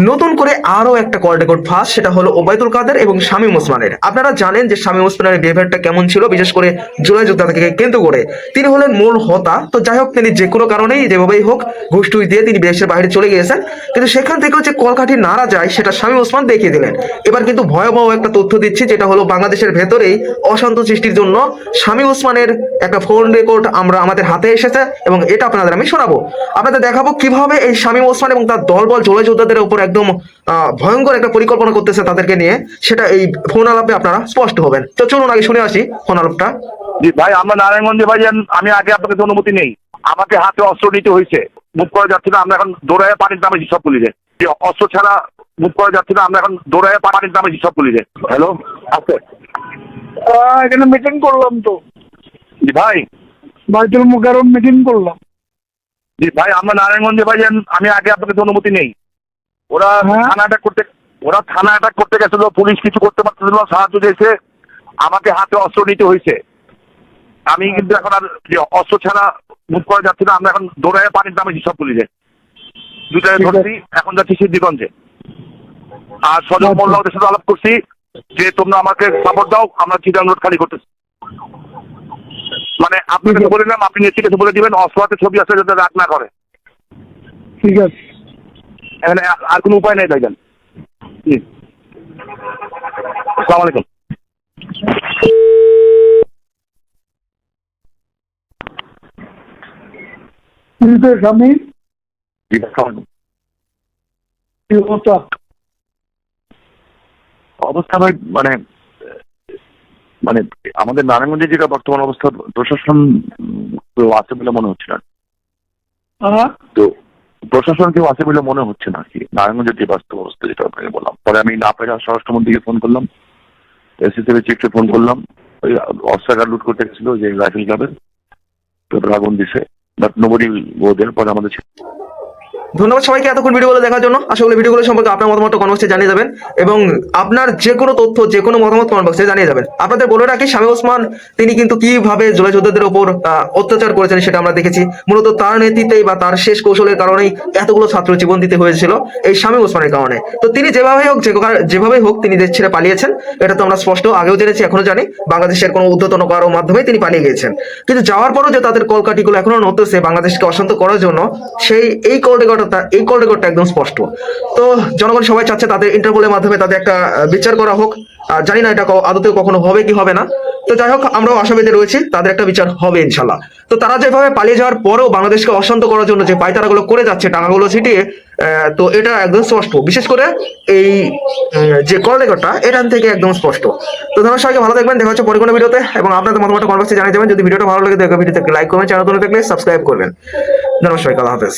নতুন করে আরো একটা কল রেকর্ড ফাঁস, সেটা হলো ওবায়দুল কাদের এবং শামীম ওসমানের। আপনারা জানেন যে শামীম ওসমানের বিহেভিয়ারটা কেমন ছিল, বিশেষ করে জুলাই যোদ্ধাকে কেন্দ্র করে তিনি হলেন মূল হোতা। তো যাই হোক, তিনি যে কোনো কারণেই যেভাবেই হোক ঘুষ টুস দিয়ে তিনি দেশের বাইরে চলে গিয়েছেন, কিন্তু সেখান থেকেও যে কলকাঠি নাড়া যায় সেটা শামীম ওসমান দেখিয়ে দিলেন। এবার কিন্তু ভয়াবহ একটা তথ্য দিচ্ছি, যেটা হলো বাংলাদেশের ভেতরেই অশান্ত সৃষ্টির জন্য শামীম ওসমানের একটা ফোন রেকর্ড আমরা আমাদের হাতে এসেছে, এবং এটা আপনাদের আমি শোনাবো। আপনাদের দেখাবো কিভাবে এই শামীম ওসমান এবং তার দলবল জুলাই যোদ্ধাদের উপর একদম ভয়ঙ্কর একটা পরিকল্পনা করতেছে তাদেরকে নিয়ে, সেটা এই ফোন আলাপে আপনারা স্পষ্ট হবেন। তো চলুন আগে শুনে আসি ফোন আলাপটা। জি ভাই, আমরা নারায়ণগঞ্জে ভাই, আমি আগে আপনাকে তো অনুমতি নেই, আমাকে হাতে অস্ত্র নিতে হয়েছে, মুভ করা যাচ্ছে না, আমরা এখন দৌড়ায় পানির দামে সব পুলিশে অস্ত্র ছাড়া মুভ করা যাচ্ছে না, আমরা এখন দৌড়ায় পানির দামে সব পুলিশে। হ্যালো, আছে এখানে মিটিং করলাম তো। জি ভাই। বাইতুল মুকাররম মিটিং করলাম। জি ভাই, আমরা নারায়ণগঞ্জে ভাই, আমি আগে আপনাকে তো অনুমতি নেই, ওরা থানা অ্যাটাক করতে গেছিল, পুলিশ কিছু করতে পারছিল না, সাহায্য দিয়েছে, আমাকে হাতে অস্ত্র নিতে হয়েছে। আমি কিন্তু এখন আর অস্ত্র ছাড়া মুভ করা যাচ্ছে না, আমরা এখন দৌড়ায় পানির দামে সব পুলিশে দুটায় ধরছি, এখন যাচ্ছি সিদ্ধিগঞ্জে। আর সজল মোল্লা ওদের সাথে আলাপ করছি যে তোমরা আমাকে সাপোর্ট দাও, আমরা চিটাং রোড খালি করতেছি। মানে আপনাকে তো বলে দিলাম, আপনি নিয়ে কাছে বলে দিবেন অস্ত্র হাতে ছবি আছে যাতে রাগ না করে। ঠিক আছে, এখানে আর কোনো উপায় নেই ভাইজান। জি, আসসালামু আলাইকুম। কিন্তু স্বামী জি, আসসালামু আলাইকুম। কি অবস্থা? অবস্থা ভাই, মানে মানে আমাদের নারায়ণগঞ্জে যেটা বর্তমান অবস্থা, প্রশাসন কেউ আছে বলে মনে হচ্ছে না। তো প্রশাসন কেউ আছে বলে মনে হচ্ছে না আর কি, নারায়ণগঞ্জের যে বাস্তব অবস্থা যেটা আপনাকে বললাম। পরে আমি না পেরে স্বরাষ্ট্রমন্ত্রীকে ফোন করলাম, এসিসিবি চিফকে ফোন করলাম, ওই অস্ত্রাগার লুট করতে গেছিল যে রাইফেল ক্লাবের, তারপরে আগুন দিছে, বাট নোবডি গো দেয়ার। পরে আমাদের ধন্যবাদ সবাইকে এতক্ষণ ভিডিওগুলো দেখার জন্য। আশা করি ভিডিওগুলো সম্পর্কে আপনার মতামত কমেন্ট বক্সে জানিয়ে যাবেন, এবং আপনার যে কোনো তথ্য যে কোনো মতামত কমেন্ট বক্সে জানিয়ে যাবেন। আপনাদের বলে রাখি, শামীম ওসমান তিনি কিন্তু কিভাবে জুলাই যোদ্ধাদের উপর অত্যাচার করেছেন সেটা আমরা দেখেছি। মূলত তার নেতৃত্বেই বা তার শেষ কৌশলের কারণেই এতগুলো ছাত্র জীবন দিতে হয়েছিল এই শামীম ওসমানের কারণে। তো তিনি যেভাবেই হোক তিনি দেশ ছেড়ে পালিয়েছেন, এটা তো আমরা স্পষ্ট আগেও জেনেছি, এখনো জানি। বাংলাদেশের কোনো উদ্ধতন কারোর মাধ্যমে তিনি পালিয়ে গিয়েছেন, কিন্তু যাওয়ার পরও যে তাদের কলকাঠিগুলো এখনো নড়তেছে বাংলাদেশকে অশান্ত করার জন্য, সেই এই কল রেকর্ডটা একদম স্পষ্ট। তো জনগণ সবাই চাচ্ছে তাদের ইন্টারপোলের মাধ্যমে তাদের একটা বিচার করা হোক। জানি না এটা আদতেও কখনো হবে কি হবে না। তো যাই হোক, আমরাও আশাবাদী রয়েছি তাদের একটা বিচার হবে ইনশাল্লাহ। তো তারা যেভাবে পালিয়ে যাওয়ার পরেও বাংলাদেশকে অশান্ত করার জন্য যে পায়তারাগুলো করে যাচ্ছে, টাকাগুলো ছিটিয়ে, তো এটা একদম স্পষ্ট। বিশেষ করে এই যে কল রেকর্ডটা, এখান থেকে একদম স্পষ্ট। তো ধন্যবাদ সবাইকে, ভালো থাকবেন, দেখা হচ্ছে পরে কোনো ভিডিওতে, এবং আপনাদের মতামত কমেন্ট বক্সে জানিয়ে যাবেন। যদি ভিডিওটা ভালো লাগে, ভিডিওতে লাইক কমেন্ট, চ্যানেল নতুন থাকলে সাবস্ক্রাইব করবেন। ধন্যবাদ সবাইকে, আল্লাহ হাফেজ।